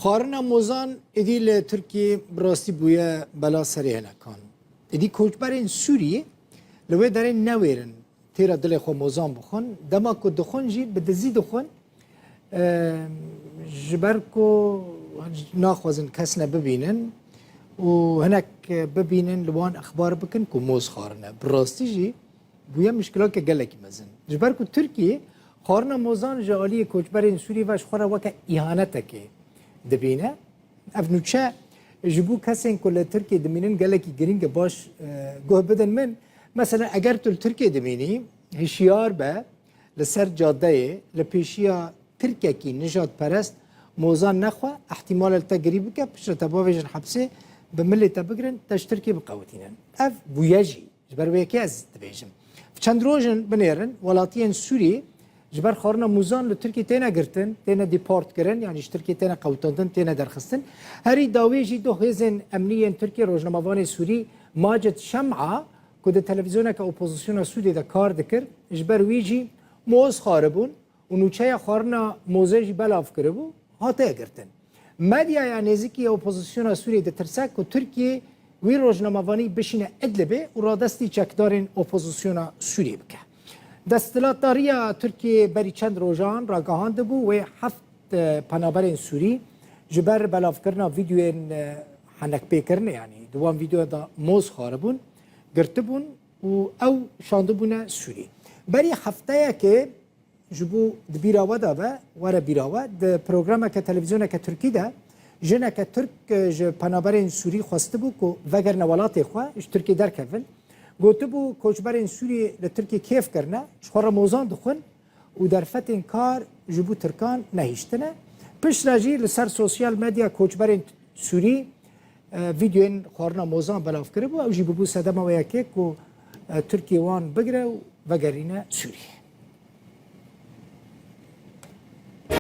خارنا موزان ادیل ترکیه براستی بویا بلا سری هنکان ادی کوچبرین سوریه لوی دارین نویرن تیرا دل خو موزان بخون دما کو دخون جی بدزی دخون جبر کو ناخوازن کس نببینن و هناك ببینن لوان اخبار بکن کو موز خارنا براستی جی بویا مشکلات که گلکی مزن جبر کو ترکیه خارنا موزان جالی کوچبرین سوریه وش خورا وکا اهانته که دبینه افنوچه جبو کسین کل ترکیه دمینن گلکی گرینگ باش گوه بدن من مثلا اگر تو ترکیه دمینی هشیار به لسر جاده لپیشیا ترکیه کی نجات پرست موزان نخوا احتمال التقریب که پشت تباویجن حبسه به ملی تبگرن تاش ترکیه بقوتینن اف بویاجی جبر ویکی از دبیجم چند روزن بنیرن ولاتین سوری جبر خارنا موزان لو ترکیه تینا گرتن تینا دیپارت کرن یعنی ترکیه تینا قوتاندن تینا درخستن هری داویجی دو هزن امنیین ترکیه روزنامه‌وان سوری ماجد شمعه که در تلویزیون که اپوزیسیون سوری دا کار دکر جبر ویجی موز خاربون و نوچه خارنا موزه بلاف کرده بو هاته گرتن مدیا یا نزدیکی اپوزیسیون سوری در ترسک که ترکیه وی روزنامه‌وانی بشینه ادلبه و را دستی چکدارین اپوزیسیون سوری بکه دستلاتداری ترکیه بری چند روزان راگاهانده بو و هفت پنابرین سوری جبر بلاف کرنا ویدیوین حنک پیکرنه یعنی دوام ویدیو دا موز خاربون گرته بون و او شانده بونه سوری بری هفته که جبو بیراوه دا به وره بیراوه د پروگرامه که تلویزیونه که ترکی ده جنه که ترک پنابرین سوری خواسته بو که وگر نوالاتی خواه اش ترکی در کفن گوته بو کوچبرین سوری لترکیه کیف کرنه چخورا موزان دخون و در فتن کار جبو ترکان نهیشتنه پش راجی لسر سوسیال مدیا کوچبرین سوری ویدیوین خورنا موزان بلاف کرده بو او جی بو سدما و یکی که ترکیه وان بگره و وگرینه سوری